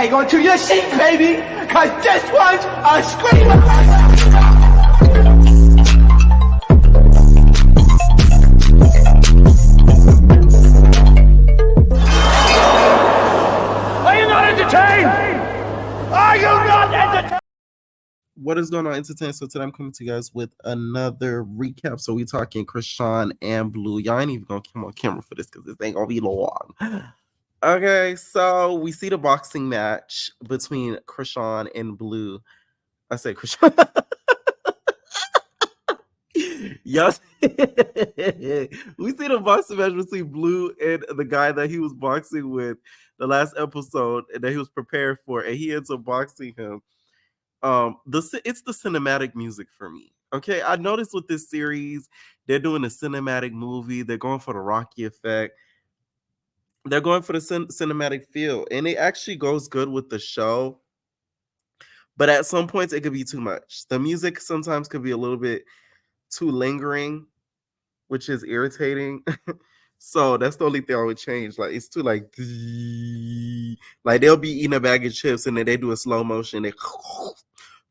hang on to your seat, baby, because this one's a screamer. Are you not entertained? Are you not entertained? What is going on, entertainment? So today I'm coming to you guys with another recap. So we talking Chrisean and Blue. Y'all ain't even gonna come on camera for this because this ain't gonna be long. Okay, so we see the boxing match between Chrisean and Blue. I say Chrisean. Yes. We see the boxing match between Blue and the guy that he was boxing with the last episode and that he was prepared for, and he ends up boxing him. It's the cinematic music for me. Okay, I noticed with this series, they're doing a cinematic movie. They're going for the Rocky effect. They're going for the cinematic feel, and it actually goes good with the show. But at some points, it could be too much. The music sometimes could be a little bit too lingering, which is irritating. So that's the only thing I would change. Like it's too like they'll be eating a bag of chips and then they do a slow motion. And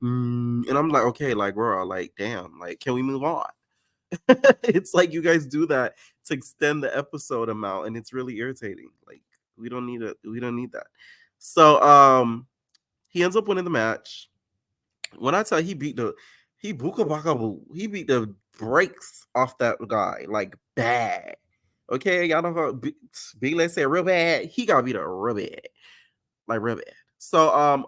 I'm like, okay, like bro, like damn, like can we move on? It's like you guys do that to extend the episode amount, and it's really irritating. Like we don't need that. So he ends up winning the match. When I tell you, he beat the brakes off that guy like bad. Okay, y'all know how big let's say real bad. He got beat up real bad. Like real bad. So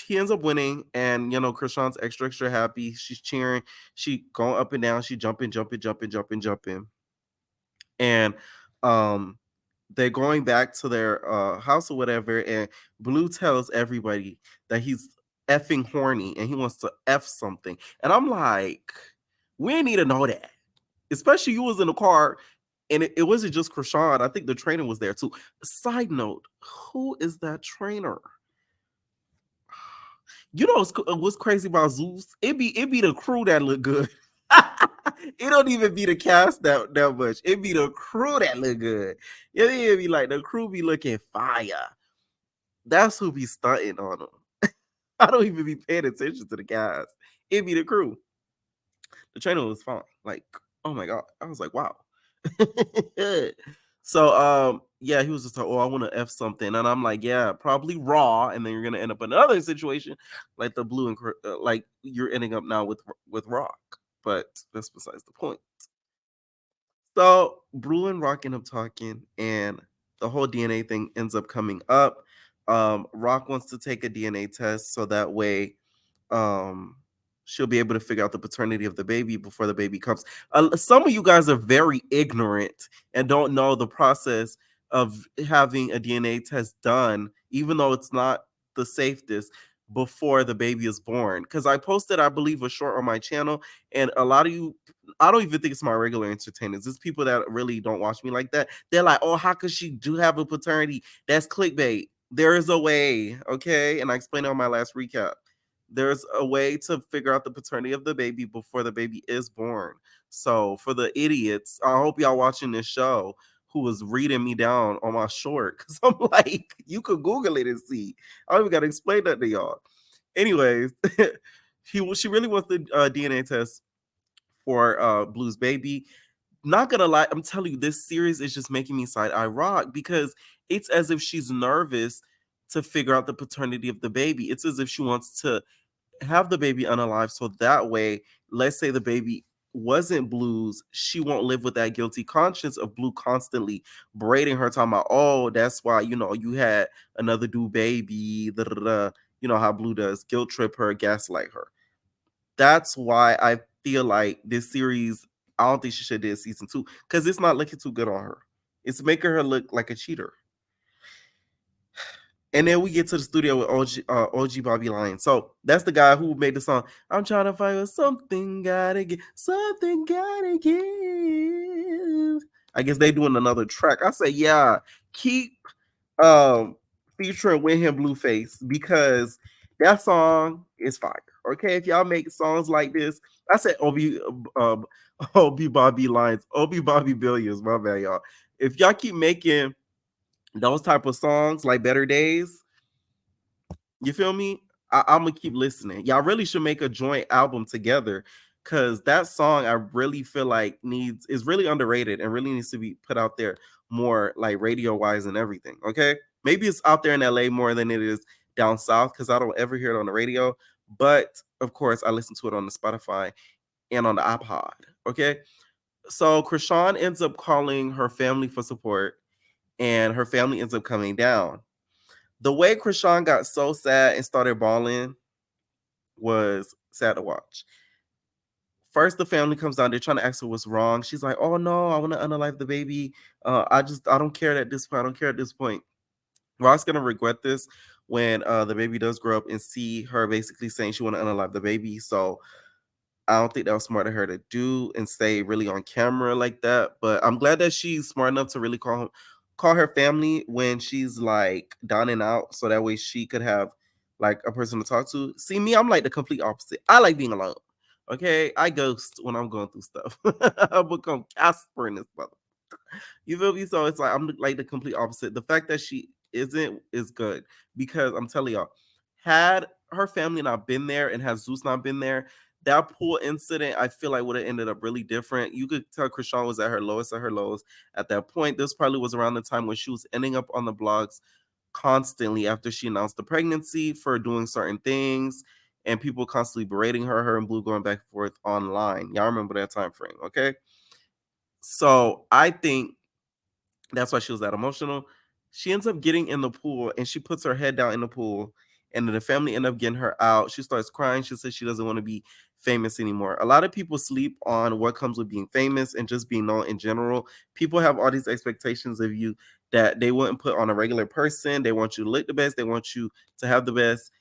he ends up winning, and Chrisean's extra happy. She's cheering, she going up and down, she jumping. And they're going back to their house or whatever, and Blue tells everybody that he's effing horny and he wants to F something. And I'm like, we need to know that. Especially you was in the car, and it wasn't just Chrisean. I think the trainer was there too. Side note, who is that trainer? You know what's crazy about Zeus? It be the crew that look good. It don't even be the cast that much. It be the crew that look good. It be like the crew be looking fire. That's who be stunting on them. I don't even be paying attention to the cast. It be the crew. The trainer was fine. Like, oh my god. I was like, wow. So yeah, he was just like, oh, I want to F something. And I'm like, yeah, probably Raw. And then you're gonna end up in another situation like the Blue and like you're ending up now with Rock. But that's besides the point. So Blue and Rock end up talking, and the whole DNA thing ends up coming up. Rock wants to take a DNA test so that way she'll be able to figure out the paternity of the baby before the baby comes. Some of you guys are very ignorant and don't know the process of having a DNA test done, even though it's not the safest, before the baby is born. Because I posted, I believe, a short on my channel, and a lot of you, I don't even think it's my regular entertainers. It's people that really don't watch me like that. They're like, oh, how could she do have a paternity? That's clickbait. There is a way, okay? And I explained it on my last recap. There's a way to figure out the paternity of the baby before the baby is born. So for the idiots, I hope y'all watching this show who was reading me down on my short, because I'm like, you could Google it and see. I don't even got to explain that to y'all. Anyways, she really wants the DNA test for Blue's baby. Not gonna lie, I'm telling you, this series is just making me side eye Rock, because it's as if she's nervous to figure out the paternity of the baby. It's as if she wants to have the baby unalive, so that way, let's say the baby wasn't Blue's, she won't live with that guilty conscience of Blue constantly braiding her, talking about, oh, that's why you had another dude baby, da, da, da. You know how Blue does, guilt trip her, gaslight her. That's why I feel like this series, I don't think she should do season 2, because it's not looking too good on her. It's making her look like a cheater. And then we get to the studio with OG Bobby Lyons. So that's the guy who made the song. I'm trying to find something gotta give, something gotta give. I guess they doing another track. I say, yeah, keep featuring with him Blueface, because that song is fire. Okay, if y'all make songs like this, I said OB Bobby Lyons, OB Bobby Billions, my bad, y'all. If y'all keep making those type of songs like Better Days, You feel me? I'm gonna keep listening. Y'all really should make a joint album together, because that song I really feel like is really underrated and really needs to be put out there more, like radio wise and everything. Okay, maybe it's out there in LA more than it is down south, because I don't ever hear it on the radio. But of course, I listen to it on the Spotify and on the iPod. Okay, so Chrisean ends up calling her family for support, and her family ends up coming down. The way Chrisean got so sad and started bawling was sad to watch. First, the family comes down. They're trying to ask her what's wrong. She's like, "Oh no, I want to unalive the baby. I don't care at this point. I don't care at this point." Rock's gonna regret this when the baby does grow up and see her basically saying she want to unalive the baby. So I don't think that was smart of her to do and say really on camera like that. But I'm glad that she's smart enough to really call her family when she's like down and out, so that way she could have like a person to talk to. See me, I'm like the complete opposite. I like being alone. Okay, I ghost when I'm going through stuff. I become Casper in this mother. You feel me? So it's like I'm like the complete opposite. The fact that she isn't is good, because I'm telling y'all, had her family not been there and had Zeus not been there, that pool incident I feel like would have ended up really different. You could tell Chrisean was at her lowest at her lows at that point. This probably was around the time when she was ending up on the blogs constantly after she announced the pregnancy for doing certain things, and people constantly berating her and Blue going back and forth online. Y'all remember that time frame, okay? So I think that's why she was that emotional. She ends up getting in the pool and she puts her head down in the pool. And then the family end up getting her out. She starts crying. She says she doesn't want to be famous anymore. A lot of people sleep on what comes with being famous and just being known in general. People have all these expectations of you that they wouldn't put on a regular person. They want you to look the best. They want you to have the best.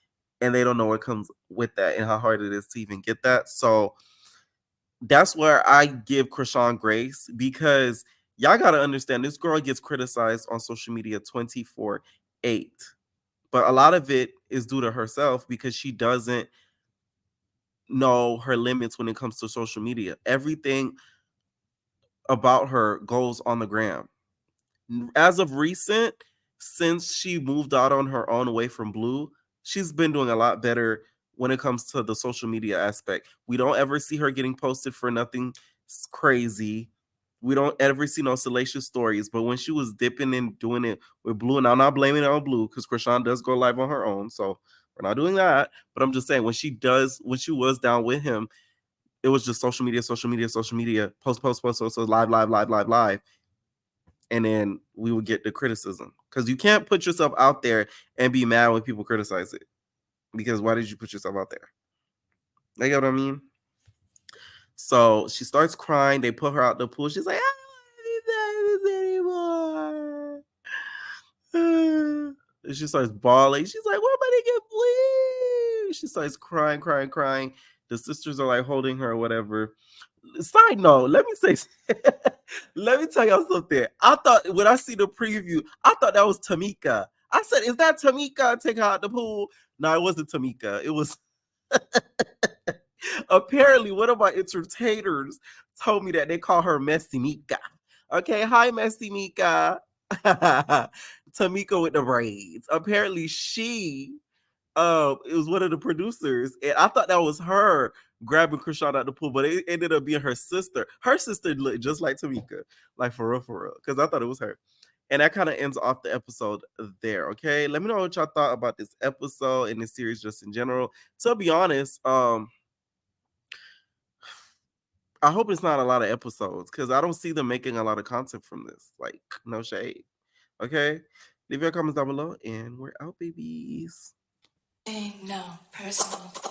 And they don't know what comes with that and how hard it is to even get that. So that's where I give Chrisean grace, because y'all got to understand this girl gets criticized on social media 24/8. But a lot of it is due to herself, because she doesn't know her limits when it comes to social media. Everything about her goes on the gram. As of recent, since she moved out on her own away from Blue, she's been doing a lot better when it comes to the social media aspect. We don't ever see her getting posted for nothing crazy. We don't ever see no salacious stories. But when she was dipping and doing it with Blue, and I'm not blaming it on Blue, because Chrisean does go live on her own, so we're not doing that. But I'm just saying, when she was down with him, it was just social media, social media, social media, post, live, live, live, live, live. And then we would get the criticism, because you can't put yourself out there and be mad when people criticize it, because why did you put yourself out there? You get what I mean? So she starts crying. They put her out the pool. She's like, I don't do this anymore. And she starts bawling. She's like, what am I gonna get bleed? She starts crying, crying, crying. The sisters are like holding her or whatever. Side note, let me tell y'all something. I thought when I see the preview, I thought that was Tamika. I said, is that Tamika? Take her out the pool. No, it wasn't Tamika. It was apparently one of my entertainers told me that they call her Messy Mika. Okay, hi Messy Mika. Tamika with the braids. Apparently she it was one of the producers, and I thought that was her grabbing Chrisean out the pool, but it ended up being her sister. Her sister looked just like Tamika, like for real, because I thought it was her. And that kind of ends off the episode there. Okay, let me know what y'all thought about this episode and this series just in general. To be honest, I hope it's not a lot of episodes, because I don't see them making a lot of content from this. Like, no shade. Okay, leave your comments down below, and we're out, babies. Ain't no personal thing.